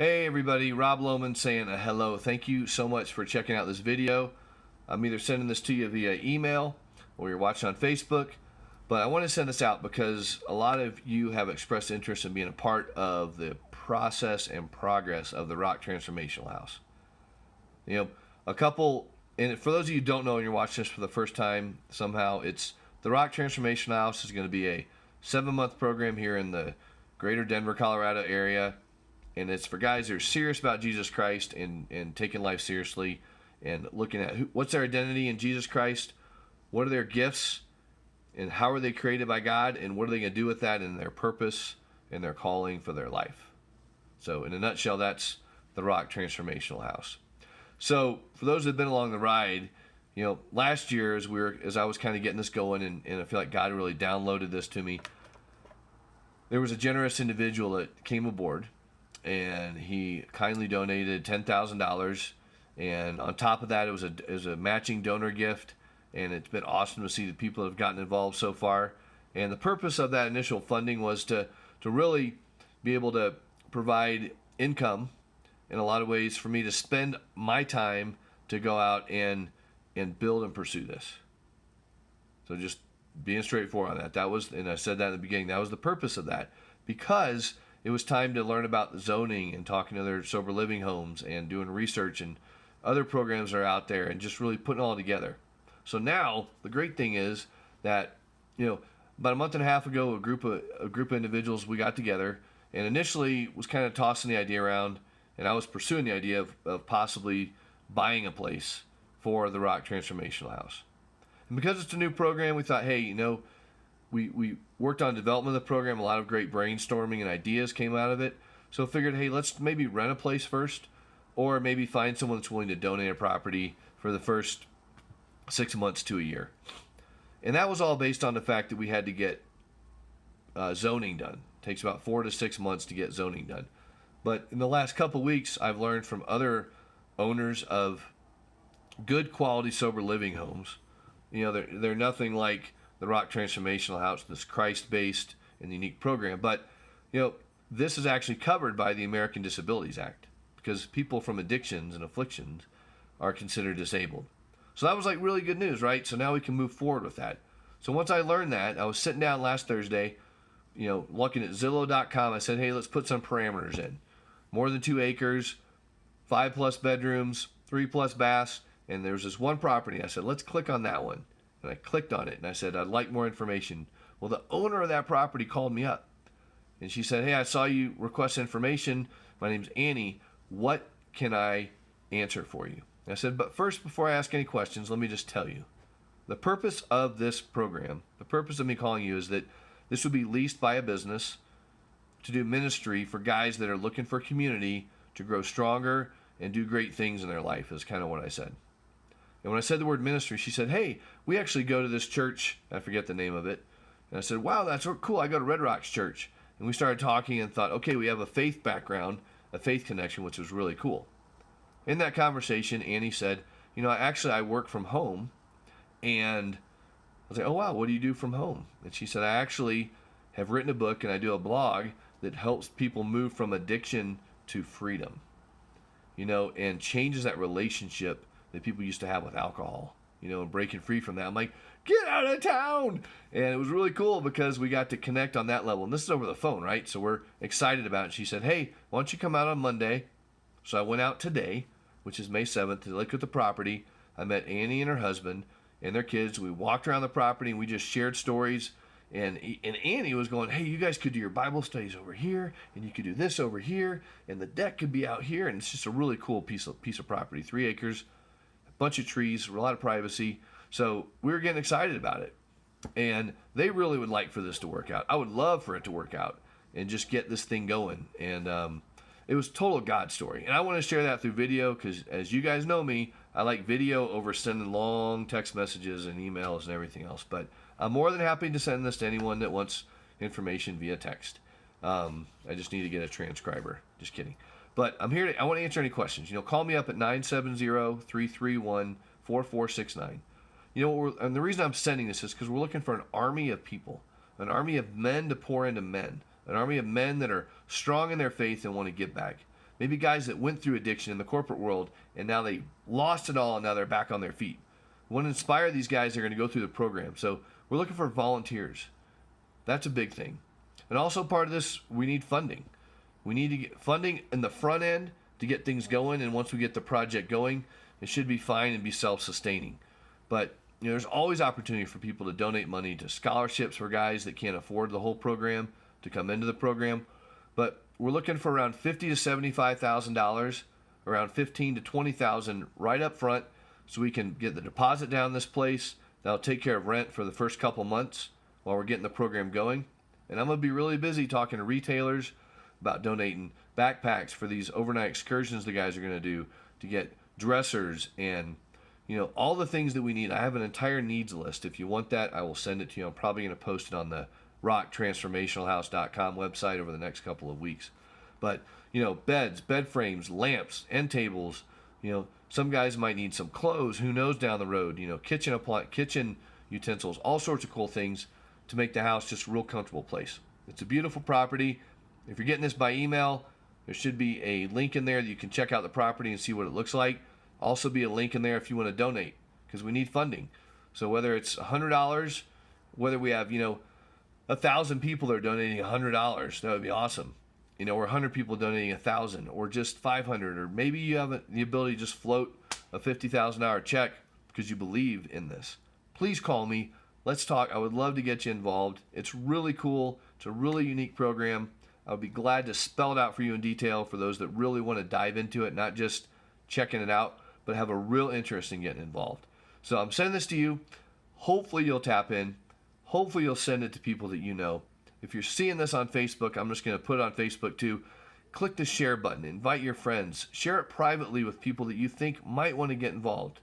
Hey everybody, Rob Lohman saying hello. Thank you so much for checking out this video. I'm either sending this to you via email or you're watching on Facebook, but I want to send this out because a lot of you have expressed interest in being a part of the process and progress of the Rock Transformational House. And for those of you who don't know and you're watching this for the first time, somehow it's the Rock Transformational House is going to be a 7-month program here in the greater Denver, Colorado area. And it's for guys that are serious about Jesus Christ and taking life seriously and looking at what's their identity in Jesus Christ, what are their gifts, and how are they created by God, and what are they going to do with that in their purpose and their calling for their life. So in a nutshell, that's the Rock Transformational House. So for those that have been along the ride, last year as I was kind of getting this going, and I feel like God really downloaded this to me, there was a generous individual that came aboard, and he kindly donated $10,000, and on top of that it was a matching donor gift, and it's been awesome to see the people that have gotten involved so far. And the purpose of that initial funding was to really be able to provide income in a lot of ways for me to spend my time to go out and build and pursue this. So just being straightforward on that was, and I said that in the beginning, that was the purpose of that, because it was time to learn about the zoning and talking to other sober living homes and doing research and other programs that are out there and just really putting it all together. So now the great thing is that, about a month and a half ago, a group of individuals, we got together and initially was kind of tossing the idea around, and I was pursuing the idea of possibly buying a place for the Rock Transformational House. And because it's a new program, we thought, hey, we worked on development of the program. A lot of great brainstorming and ideas came out of it. So I figured, hey, let's maybe rent a place first, or maybe find someone that's willing to donate a property for the first 6 months to a year. And that was all based on the fact that we had to get zoning done. It takes about 4 to 6 months to get zoning done. But in the last couple weeks, I've learned from other owners of good quality sober living homes. They're nothing like the Rock Transformational House, this Christ-based and unique program. But, this is actually covered by the American Disabilities Act, because people from addictions and afflictions are considered disabled. So that was like really good news, right? So now we can move forward with that. So once I learned that, I was sitting down last Thursday, looking at Zillow.com. I said, hey, let's put some parameters in. More than 2 acres, 5+ bedrooms, 3+ baths, and there was this one property. I said, let's click on that one. And I clicked on it, and I said, I'd like more information. Well, the owner of that property called me up, and she said, hey, I saw you request information. My name's Annie. What can I answer for you? And I said, but first, before I ask any questions, let me just tell you. The purpose of this program, the purpose of me calling you, is that this would be leased by a business to do ministry for guys that are looking for community to grow stronger and do great things in their life, is kind of what I said. And when I said the word ministry, she said, hey, we actually go to this church. I forget the name of it. And I said, wow, that's cool. I go to Red Rocks Church. And we started talking and thought, okay, we have a faith background, a faith connection, which was really cool. In that conversation, Annie said, I work from home. And I was like, oh, wow, what do you do from home? And she said, I actually have written a book and I do a blog that helps people move from addiction to freedom, and changes that relationship that people used to have with alcohol, and breaking free from that. I'm like, get out of town. And it was really cool because we got to connect on that level. And this is over the phone, right? So we're excited about it. She said, hey, why don't you come out on Monday? So I went out today, which is May 7th, to look at the property. I met Annie and her husband and their kids. We walked around the property and we just shared stories. And Annie was going, hey, you guys could do your Bible studies over here, and you could do this over here, and the deck could be out here. And it's just a really cool piece of property, 3 acres. Bunch of trees, a lot of privacy. So we were getting excited about it. And they really would like for this to work out. I would love for it to work out and just get this thing going. And it was total God story. And I want to share that through video because, as you guys know me, I like video over sending long text messages and emails and everything else. But I'm more than happy to send this to anyone that wants information via text. I just need to get a transcriber. Just kidding. But I'm here I want to answer any questions. Call me up at 970-331-4469. And the reason I'm sending this is because we're looking for an army of people, an army of men to pour into men, an army of men that are strong in their faith and want to give back, Maybe guys that went through addiction in the corporate world and now they lost it all and now they're back on their feet. We want to inspire these guys that are going to go through the program. So we're looking for volunteers. That's a big thing. And also part of this, we need funding. We need to get funding in the front end to get things going, and once we get the project going, it should be fine and be self-sustaining. But there's always opportunity for people to donate money to scholarships for guys that can't afford the whole program to come into the program. But we're looking for around $50,000 to $75,000, around $15,000 to $20,000 right up front, so we can get the deposit down this place. That'll take care of rent for the first couple months while we're getting the program going. And I'm going to be really busy talking to retailers about donating backpacks for these overnight excursions the guys are going to do, to get dressers and all the things that we need. I have an entire needs list. If you want that, I will send it to you. I'm probably going to post it on the rocktransformationalhouse.com website over the next couple of weeks. But beds, bed frames, lamps, end tables. Some guys might need some clothes. Who knows down the road? Kitchen utensils, all sorts of cool things to make the house just a real comfortable place. It's a beautiful property. If you're getting this by email, there should be a link in there that you can check out the property and see what it looks like. Also be a link in there if you want to donate, because we need funding. So whether it's $100, whether we have 1,000 people that are donating $100, that would be awesome. Or 100 people donating 1,000, or just 500, or maybe you have the ability to just float a $50,000 check because you believe in this. Please call me. Let's talk. I would love to get you involved. It's really cool. It's a really unique program. I would be glad to spell it out for you in detail for those that really want to dive into it, not just checking it out, but have a real interest in getting involved. So I'm sending this to you. Hopefully you'll tap in. Hopefully you'll send it to people that you know. If you're seeing this on Facebook, I'm just going to put it on Facebook too. Click the share button. Invite your friends. Share it privately with people that you think might want to get involved.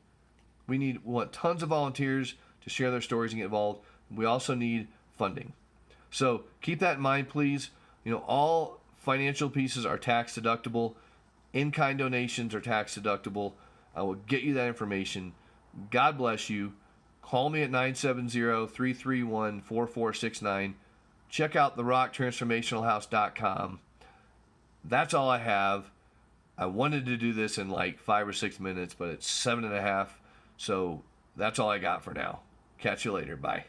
We want tons of volunteers to share their stories and get involved. We also need funding. So keep that in mind, please. All financial pieces are tax deductible. In-kind donations are tax deductible. I will get you that information. God bless you. Call me at 970-331-4469. Check out the rocktransformationalhouse.com. That's all I have. I wanted to do this in like 5 or 6 minutes, but it's 7.5. So that's all I got for now. Catch you later. Bye.